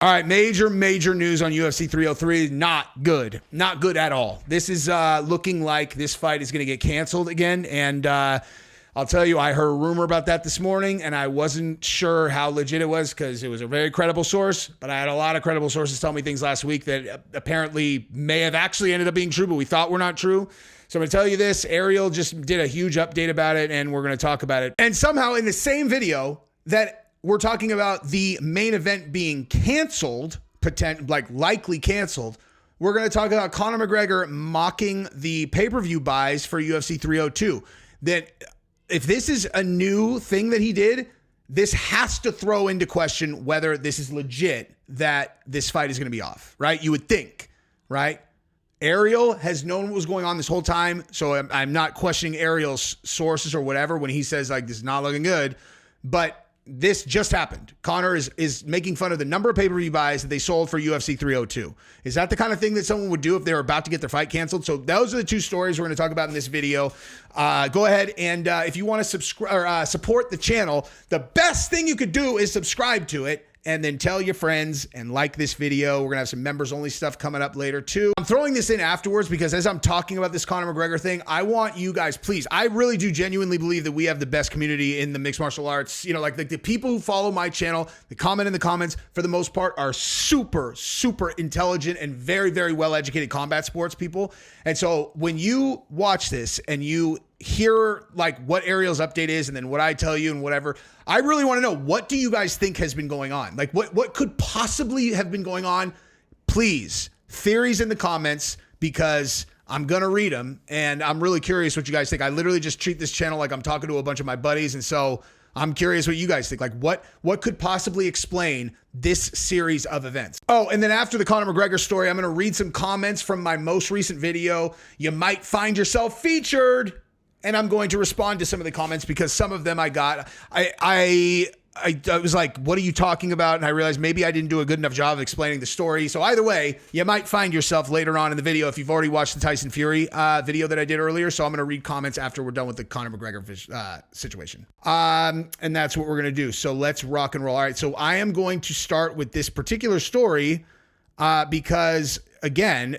All right, major news on UFC 303. Not good. Not good at all. This is looking like this fight is going to get canceled again. And I'll tell you, I heard a rumor about that this morning, and I wasn't sure how legit it was because it was a very credible source. But I had a lot of credible sources tell me things last week that apparently may have actually ended up being true, but we thought were not true. So I'm going to tell you this. Ariel just did a huge update about it, and we're going to talk about it. And somehow in the same video that we're talking about the main event being canceled, likely canceled, we're going to talk about Conor McGregor mocking the pay-per-view buys for UFC 302. That if this is a new thing that he did, this has to throw into question whether this is legit that this fight is going to be off, right? You would think, right? Ariel has known what was going on this whole time, so I'm not questioning Ariel's sources or whatever when he says, like, this is not looking good, but this just happened. Conor is making fun of the number of pay-per-view buys that they sold for UFC 302. Is that the kind of thing that someone would do if they were about to get their fight canceled? So those are the two stories we're going to talk about in this video. Go ahead and if you want to subscribe or support the channel, the best thing you could do is subscribe to it and then tell your friends and like this video. We're going to have some members only stuff coming up later too. I'm throwing this in afterwards because as I'm talking about this Conor McGregor thing, I want you guys, please, I really do genuinely believe that we have the best community in the mixed martial arts. You know, like the people who follow my channel, the comment in the comments for the most part are super intelligent and very well educated combat sports people. And so when you watch this and you hear like what Ariel's update is and then what I tell you and whatever, I really want to know, what do you guys think has been going on? Like what could possibly have been going on? Please, theories in the comments, because I'm going to read them and I'm really curious what you guys think. I literally just treat this channel like I'm talking to a bunch of my buddies. And so I'm curious what you guys think. Like what could possibly explain this series of events? Oh, and then after the Conor McGregor story, I'm going to read some comments from my most recent video. You might find yourself featured. And I'm going to respond to some of the comments because some of them I got. I was like, what are you talking about? And I realized maybe I didn't do a good enough job of explaining the story. So either way, you might find yourself later on in the video if you've already watched the Tyson Fury video that I did earlier. So I'm going to read comments after we're done with the Conor McGregor situation. And that's what we're going to do. So let's rock and roll. All right. So I am going to start with this particular story because, again,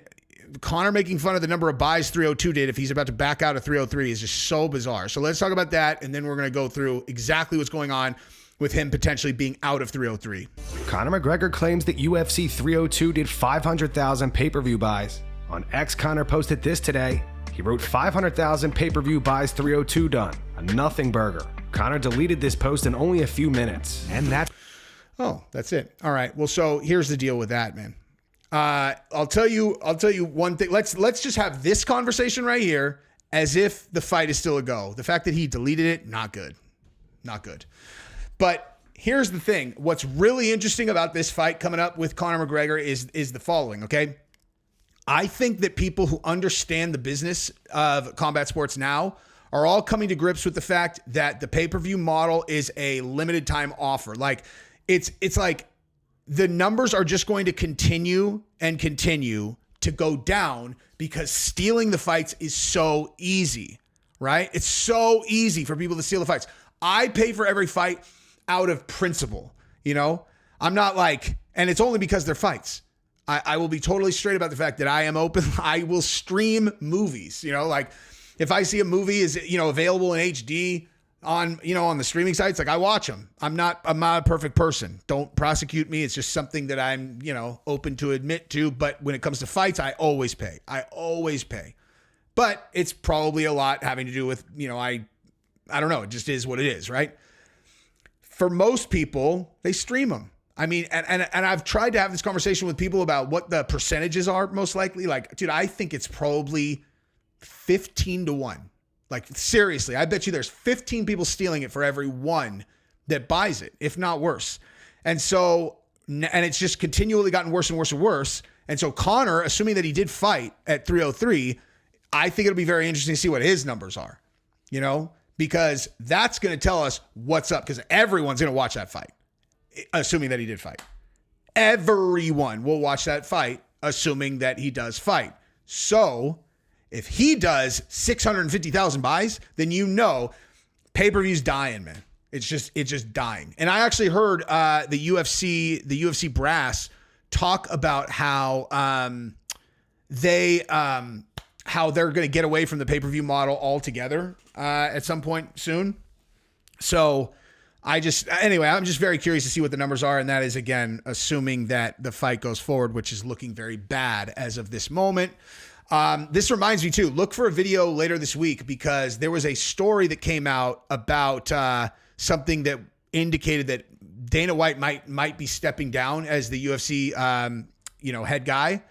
Conor making fun of the number of buys 302 did if he's about to back out of 303 is just so bizarre. So let's talk about that, and then we're going to go through exactly what's going on with him potentially being out of 303. Conor McGregor claims that UFC 302 did 500,000 pay-per-view buys. On X, Conor posted this today. He wrote 500,000 pay-per-view buys 302 done. A nothing burger. Conor deleted this post in only a few minutes. And that's... Oh, that's it. All right. Well, so here's the deal with that, man. I'll tell you one thing. Let's just have this conversation right here as if the fight is still a go. The fact that he deleted it, not good. But here's the thing. What's really interesting about this fight coming up with Conor McGregor is the following, okay? I think that people who understand the business of combat sports now are all coming to grips with the fact that the pay-per-view model is a limited time offer. Like it's like the numbers are just going to continue to go down because stealing the fights is so easy, right? It's so easy for people to steal the fights. I pay for every fight out of principle, you know? I'm not like, and it's only because they're fights. I will be totally straight about the fact that I am open. I will stream movies, you know? Like if I see a movie is, you know, available in HD on, you know, on the streaming sites, like I watch them. I'm not a perfect person. Don't prosecute me. It's just something that I'm, you know, open to admit to. But when it comes to fights, I always pay. But it's probably a lot having to do with, you know, I don't know. It just is what it is, right? For most people, they stream them. I mean, and I've tried to have this conversation with people about what the percentages are most likely. Like, dude, I think it's probably 15-1. Like, seriously, I bet you there's 15 people stealing it for every one that buys it, if not worse. And so, and it's just continually gotten worse and worse and worse. And so Conor, assuming that he did fight at 303, I think it'll be very interesting to see what his numbers are, you know, because that's going to tell us what's up, because everyone's going to watch that fight, assuming that he did fight. Everyone will watch that fight, assuming that he does fight. So if he does 650,000 buys, then you know pay-per-view's dying, man. It's just dying. And I actually heard the UFC brass talk about how they're going to get away from the pay-per-view model altogether at some point soon. So I'm just very curious to see what the numbers are. And that is, again, assuming that the fight goes forward, which is looking very bad as of this moment. This reminds me too, look for a video later this week, because there was a story that came out about something that indicated that Dana White might be stepping down as the UFC, head guy.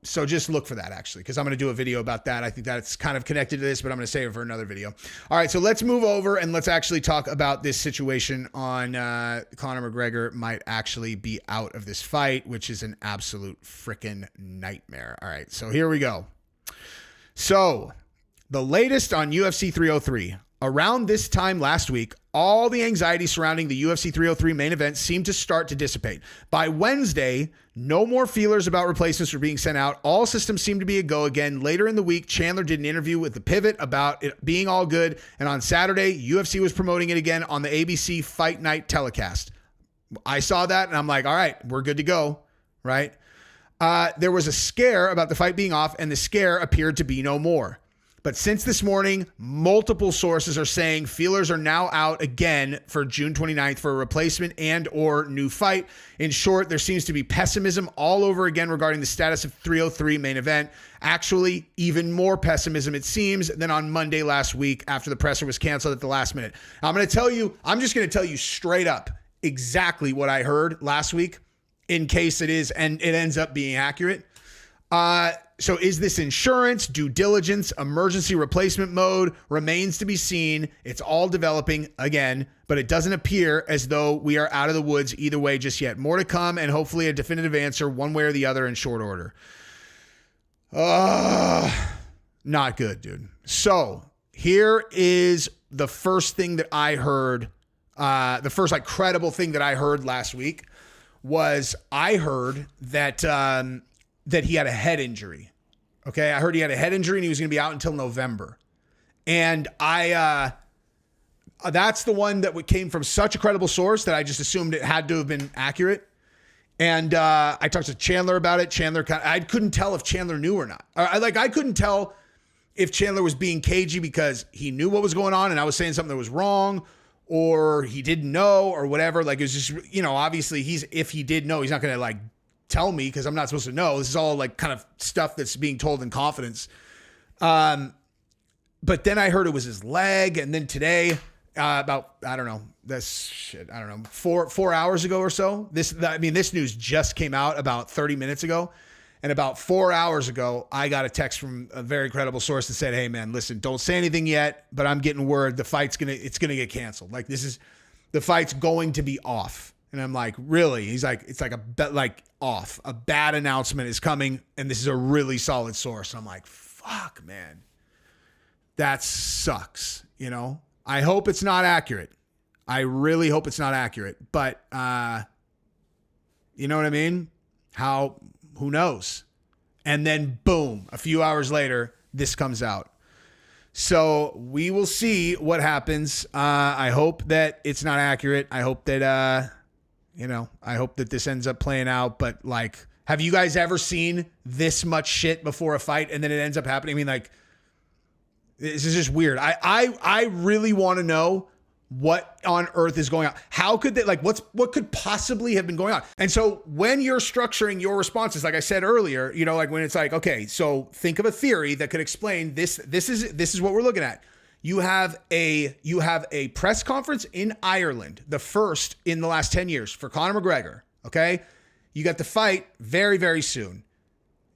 So just look for that, actually, because I'm going to do a video about that. I think that's kind of connected to this, but I'm going to save it for another video. All right, so let's move over and let's actually talk about this situation on Conor McGregor might actually be out of this fight, which is an absolute freaking nightmare. All right, so here we go. So the latest on UFC 303. Around this time last week, all the anxiety surrounding the UFC 303 main event seemed to start to dissipate. By Wednesday, no more feelers about replacements were being sent out. All systems seemed to be a go again. Later in the week, Chandler did an interview with The Pivot about it being all good. And on Saturday, UFC was promoting it again on the ABC Fight Night telecast. I saw that and I'm like, all right, we're good to go, right? There was a scare about the fight being off, and the scare appeared to be no more. But since this morning, multiple sources are saying feelers are now out again for June 29th for a replacement and or new fight. In short, there seems to be pessimism all over again regarding the status of 303 main event. Actually, even more pessimism, it seems, than on Monday last week after the presser was canceled at the last minute. I'm just going to tell you straight up exactly what I heard last week in case it is and it ends up being accurate. So is this insurance, due diligence, emergency replacement mode? Remains to be seen. It's all developing again, but it doesn't appear as though we are out of the woods either way just yet. More to come, and hopefully a definitive answer one way or the other in short order. Not good, dude. So here is the first thing that I heard. The first credible thing that I heard last week was I heard that he had a head injury. Okay. I heard he had a head injury and he was going to be out until November. And that's the one that came from such a credible source that I just assumed it had to have been accurate. And I talked to Chandler about it. I couldn't tell if Chandler knew or not. I couldn't tell if Chandler was being cagey because he knew what was going on and I was saying something that was wrong, or he didn't know or whatever. Like, it was just, obviously if he did know, he's not going to tell me because I'm not supposed to know. This is all kind of stuff that's being told in confidence. But then I heard it was his leg. And then today, about, 4 hours ago or so, this news just came out about 30 minutes ago. And about 4 hours ago, I got a text from a very credible source that said, hey man, listen, don't say anything yet, but I'm getting word the fight's it's going to get canceled. The fight's going to be off. And I'm like, really? He's like, it's off. A bad announcement is coming, and this is a really solid source. I'm like, fuck, man. That sucks, I hope it's not accurate. I really hope it's not accurate. But, you know what I mean? Who knows? And then, boom, a few hours later, this comes out. So we will see what happens. I hope that it's not accurate. I hope that, I hope that this ends up playing out. But have you guys ever seen this much shit before a fight and then it ends up happening? I mean, this is just weird. I really want to know what on earth is going on. How could they, what could possibly have been going on? And so when you're structuring your responses, like I said earlier, when it's okay, so think of a theory that could explain this. This is what we're looking at. You have a press conference in Ireland, the first in the last 10 years for Conor McGregor. Okay. You got the fight very, very soon.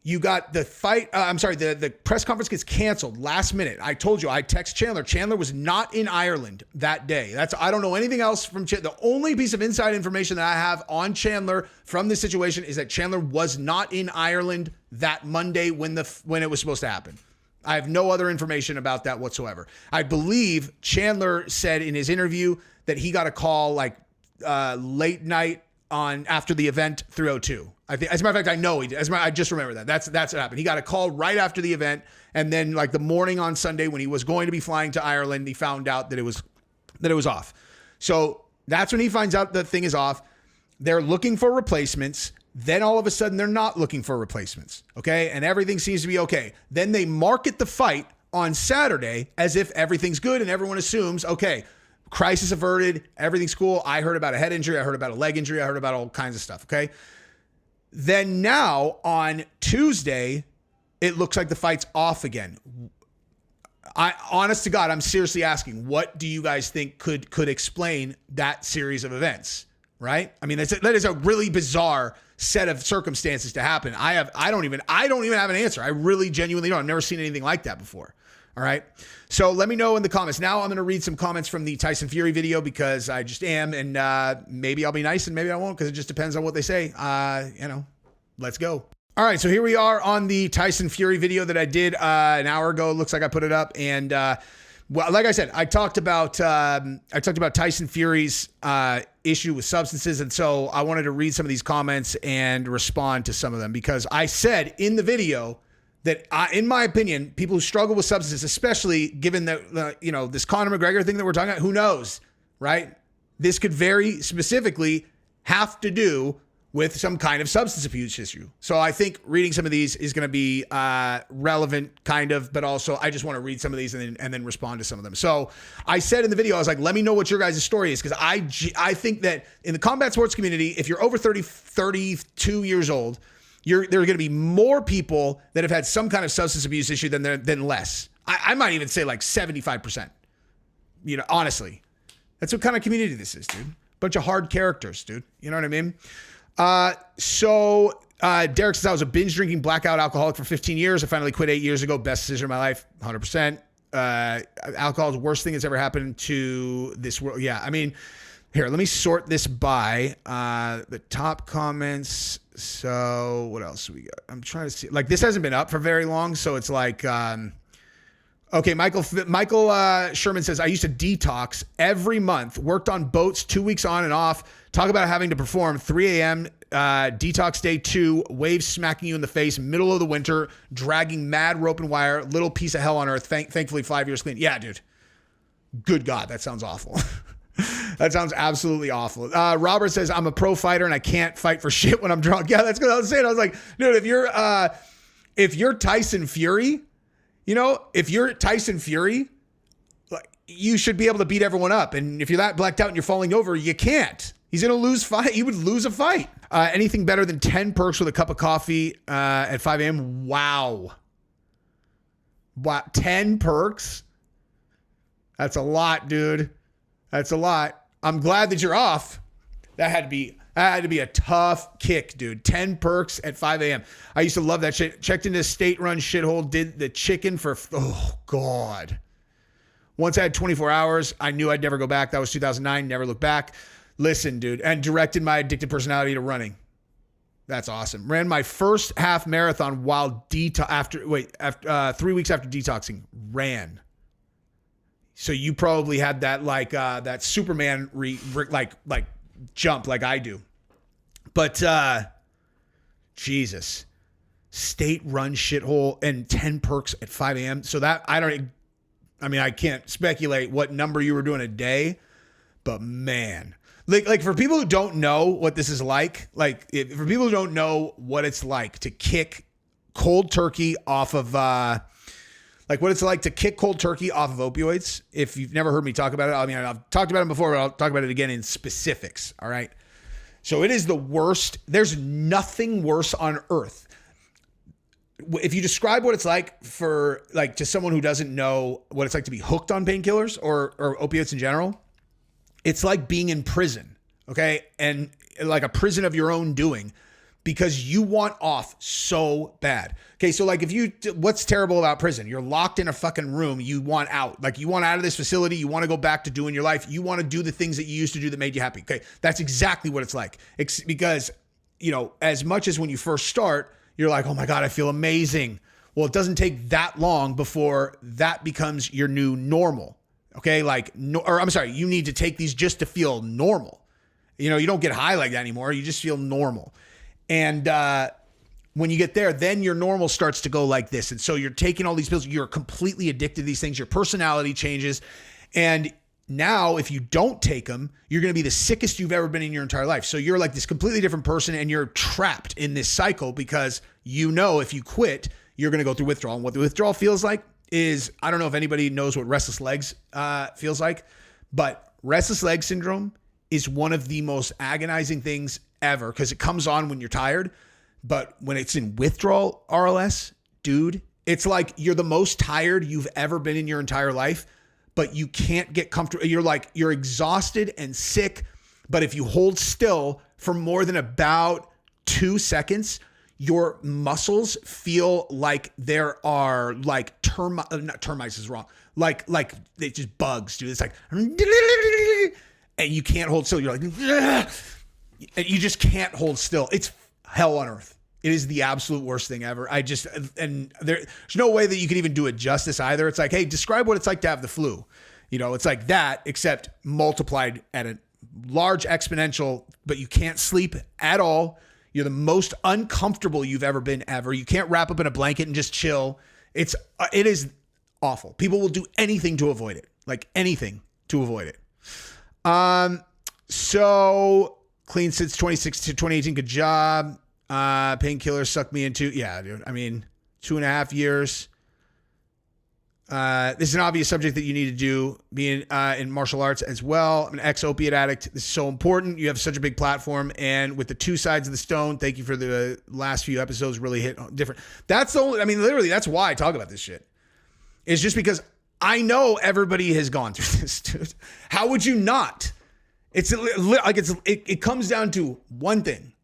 You got the fight. The press conference gets canceled last minute. I told you, I text Chandler. Chandler was not in Ireland that day. I don't know anything else from Chandler. The only piece of inside information that I have on Chandler from this situation is that Chandler was not in Ireland that Monday when it was supposed to happen. I have no other information about that whatsoever. I believe Chandler said in his interview that he got a call late night after the event 302. I think, as a matter of fact, I know he did. I just remember that. That's what happened. He got a call right after the event, and then the morning on Sunday when he was going to be flying to Ireland, he found out that it was that it was off. So that's when he finds out the thing is off. They're looking for replacements. Then all of a sudden they're not looking for replacements. Okay. And everything seems to be okay. Then they market the fight on Saturday as if everything's good and everyone assumes, okay, crisis averted, everything's cool. I heard about a head injury. I heard about a leg injury. I heard about all kinds of stuff. Okay. Then now on Tuesday, it looks like the fight's off again. Honest to God, I'm seriously asking, what do you guys think could explain that series of events? Right? I mean, that is a really bizarre set of circumstances to happen. I don't even have an answer. I really genuinely don't. I've never seen anything like that before. All right. So let me know in the comments. Now I'm going to read some comments from the Tyson Fury video because I just am. And maybe I'll be nice and maybe I won't because it just depends on what they say. Let's go. All right. So here we are on the Tyson Fury video that I did an hour ago. It looks like I put it up. And well, like I said, I talked about Tyson Fury's issue with substances. And so I wanted to read some of these comments and respond to some of them because I said in the video that in my opinion, people who struggle with substances, especially given that, this Conor McGregor thing that we're talking about, who knows, right? This could very specifically have to do with some kind of substance abuse issue. So I think reading some of these is going to be relevant kind of, but also I just want to read some of these and then respond to some of them. So I said in the video, I was like, let me know what your guys' story is. Because I think that in the combat sports community, if you're over 32 years old, there are going to be more people that have had some kind of substance abuse issue than less. I might even say like 75%. Honestly, that's what kind of community this is, dude. Bunch of hard characters, dude. You know what I mean? Derek says I was a binge drinking blackout alcoholic for 15 years. I finally quit 8 years ago. Best decision of my life. 100%. Alcohol is the worst thing that's ever happened to this world. Yeah. I mean, here, let me sort this by, the top comments. So what else do we got? I'm trying to see, like, this hasn't been up for very long. So it's like, okay. Michael Sherman says, I used to detox every month, worked on boats 2 weeks on and off. Talk about having to perform 3 a.m. Detox day 2, waves smacking you in the face, middle of the winter, dragging mad rope and wire, little piece of hell on earth. Thankfully 5 years clean. Yeah, dude. Good God. That sounds awful. That sounds absolutely awful. Robert says, I'm a pro fighter and I can't fight for shit when I'm drunk. Yeah, that's what I was saying. I was like, dude, if you're Tyson Fury, like, you should be able to beat everyone up. And if you're that blacked out and you're falling over, you can't. He's going to lose fight. He would lose a fight. Anything better than 10 perks with a cup of coffee at 5 a.m. Wow. 10 perks? That's a lot, dude. That's a lot. I'm glad that you're off. That had to be a tough kick, dude. 10 perks at 5 a.m. I used to love that shit. Checked into a state-run shithole, did the chicken for, oh, God. Once I had 24 hours, I knew I'd never go back. That was 2009. Never looked back. Listen, dude. And directed my addicted personality to running. That's awesome. Ran my first half marathon while 3 weeks after detoxing. Ran. So you probably had that that Superman jump like I do. But Jesus, state run shithole and 10 perks at 5 a.m. So that I can't speculate what number you were doing a day, but man, like for people who don't know what this is like for people who don't know what it's like to kick cold turkey off of what it's like to kick cold turkey off of opioids. If you've never heard me talk about it, I mean, I've talked about it before, but I'll talk about it again in specifics. All right. So it is the worst. There's nothing worse on earth. If you describe what it's like to someone who doesn't know what it's like to be hooked on painkillers or opiates in general, it's like being in prison. Okay. And like a prison of your own doing, because you want off so bad. Okay, so like what's terrible about prison? You're locked in a fucking room. You want out. Like you want out of this facility. You want to go back to doing your life. You want to do the things that you used to do that made you happy. Okay, that's exactly what it's like. Because, as much as when you first start, you're like, oh my God, I feel amazing. Well, it doesn't take that long before that becomes your new normal. Okay, you need to take these just to feel normal. You don't get high like that anymore. You just feel normal. And when you get there, then your normal starts to go like this. And so you're taking all these pills. You're completely addicted to these things. Your personality changes. And Now, if you don't take them, you're going to be the sickest you've ever been in your entire life. So you're like this completely different person, and you're trapped in this cycle because if you quit, you're going to go through withdrawal. And what the withdrawal feels like is, I don't know if anybody knows what restless legs feels like, but restless leg syndrome is one of the most agonizing things ever because it comes on when you're tired. But when it's in withdrawal RLS, dude, it's like you're the most tired you've ever been in your entire life, but you can't get comfortable. You're exhausted and sick. But if you hold still for more than about 2 seconds, your muscles feel like there are like not termites is wrong. Like they just bugs, dude. It's like, and you can't hold still. You're like, and you just can't hold still. It's hell on earth. It is the absolute worst thing ever. There's no way that you can even do it justice either. It's like, hey, describe what it's like to have the flu. It's like that, except multiplied at a large exponential, but you can't sleep at all. You're the most uncomfortable you've ever been ever. You can't wrap up in a blanket and just chill. It is awful. People will do anything to avoid it, like anything to avoid it. So clean since 2016 to 2018. Good job. Painkillers sucked me into, yeah, dude. I mean, 2.5 years. This is an obvious subject that you need to do, being in martial arts as well. I'm an ex-opiate addict. This is so important. You have such a big platform, and with the two sides of the stone, thank you for the last few episodes, really hit different. That's the only, I mean, literally, that's why I talk about this shit. It's just because I know everybody has gone through this, dude. How would you not? It comes down to one thing.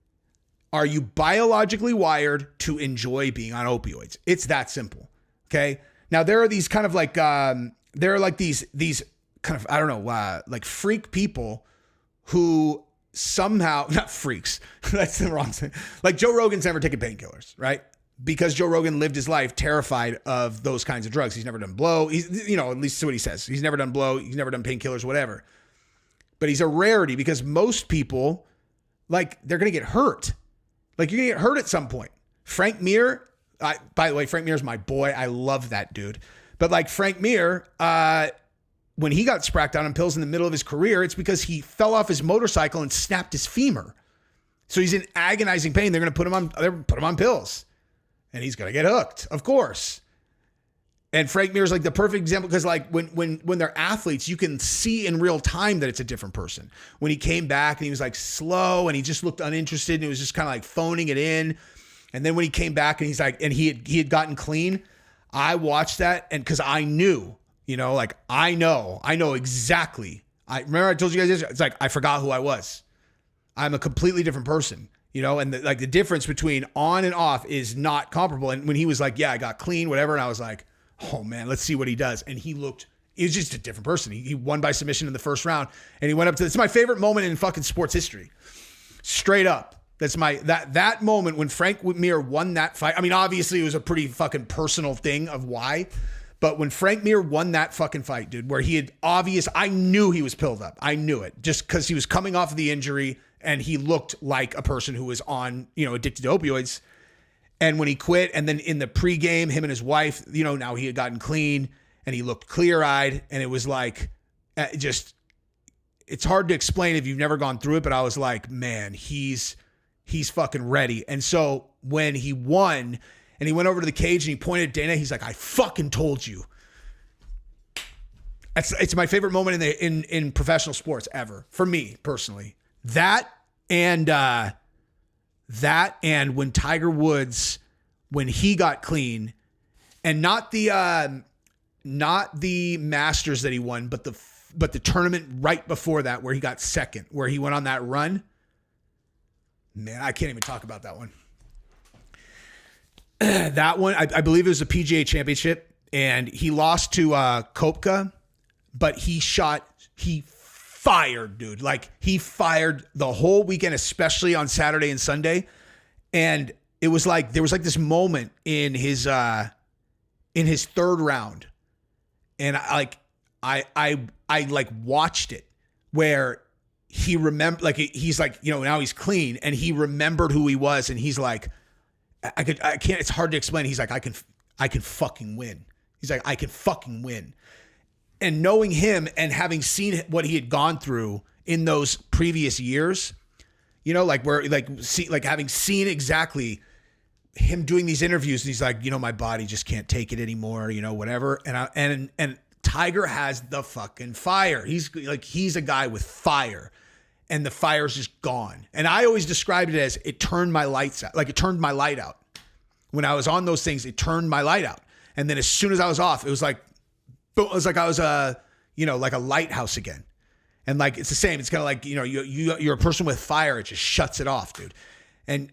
Are you biologically wired to enjoy being on opioids? It's that simple. Okay. Now there are these kind of like, these kind of, I don't know, like freak people who somehow, not freaks, that's the wrong thing. Like Joe Rogan's never taken painkillers, right? Because Joe Rogan lived his life terrified of those kinds of drugs. He's never done blow. He's, at least what he says. He's never done blow. He's never done painkillers, whatever. But he's a rarity because most people, like, they're going to get hurt. Like, you're going to get hurt at some point. Frank Mir, by the way, Frank Mir's my boy. I love that dude. But like Frank Mir, when he got spracked out on pills in the middle of his career, it's because he fell off his motorcycle and snapped his femur. So he's in agonizing pain. They're going to put him on pills. And he's going to get hooked, of course. And Frank Mir is like the perfect example because like when they're athletes, you can see in real time that it's a different person. When he came back and he was like slow and he just looked uninterested and he was just kind of like phoning it in. And then when he came back and he's like, and he had gotten clean, I watched that and because I knew, I know exactly. I remember I told you guys this. It's like I forgot who I was. I'm a completely different person. And the difference between on and off is not comparable. And when he was like, yeah, I got clean, whatever. And I was like, oh man, let's see what he does. And he was just a different person. He won by submission in the first round. And he went up to, it's my favorite moment in fucking sports history. Straight up. That's that moment when Frank Mir won that fight. I mean, obviously it was a pretty fucking personal thing of why. But when Frank Mir won that fucking fight, dude, where I knew he was pilled up. I knew it just because he was coming off of the injury and he looked like a person who was on, addicted to opioids. And when he quit, and then in the pregame, him and his wife, now he had gotten clean and he looked clear-eyed. And it was like, it's hard to explain if you've never gone through it, but I was like, man, he's fucking ready. And so when he won and he went over to the cage and he pointed at Dana, he's like, I fucking told you. It's my favorite moment in professional sports ever, for me personally. That and when Tiger Woods, when he got clean, and not the Masters that he won, but the tournament right before that where he got second, where he went on that run. Man, I can't even talk about that one. That one, I believe it was a PGA championship, and he lost to Kopka, but he fired, dude. Like, he fired the whole weekend, especially on Saturday and Sunday. And it was like, there was like this moment in his third round. And I watched it where he remembered, like, he's like, now he's clean and he remembered who he was. And he's like, I can't, it's hard to explain. He's like, I can fucking win. He's like, I can fucking win. And knowing him and having seen what he had gone through in those previous years, you know, like where having seen exactly him doing these interviews, and he's like, you know, my body just can't take it anymore, you know, whatever. And Tiger has the fucking fire. He's a guy with fire, and the fire's just gone. And I always described it as it turned my lights out. Like it turned my light out. When I was on those things, it turned my light out. And then as soon as I was off, it was like I was like a lighthouse again. And like, it's the same. It's kind of like, you know, you're a person with fire. It just shuts it off, dude. And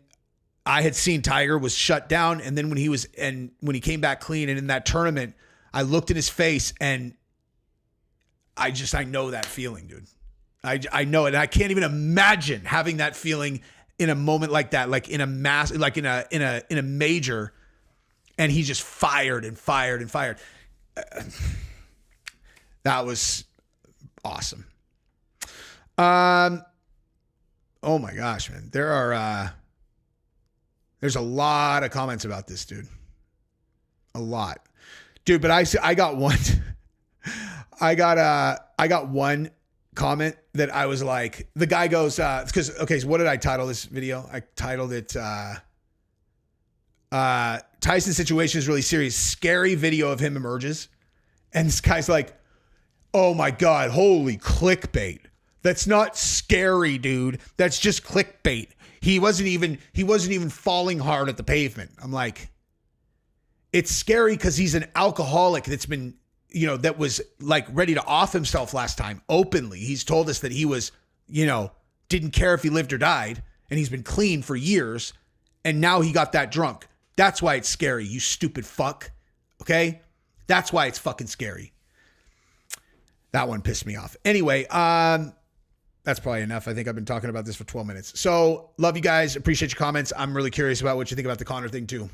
I had seen Tiger was shut down. And then when he came back clean and in that tournament, I looked in his face and I know that feeling, dude. I know it. And I can't even imagine having that feeling in a moment like that, like in a mass, like in a major, and he just fired and fired and fired. That was awesome. Oh my gosh, man. There's a lot of comments about this, dude. A lot. Dude, but I got one. I got one comment that I was like, the guy goes, because, okay, so what did I title this video? I titled it, Tyson's situation is really serious. Scary video of him emerges. And this guy's like, oh my God, holy clickbait. That's not scary, dude. That's just clickbait. He wasn't even falling hard at the pavement. I'm like, it's scary because he's an alcoholic that's been, you know, that was like ready to off himself last time openly. He's told us that he was, you know, didn't care if he lived or died, and he's been clean for years, and now he got that drunk. That's why it's scary, you stupid fuck. Okay? That's why it's fucking scary. That one pissed me off. Anyway, that's probably enough. I think I've been talking about this for 12 minutes. So, love you guys. Appreciate your comments. I'm really curious about what you think about the Conor thing too.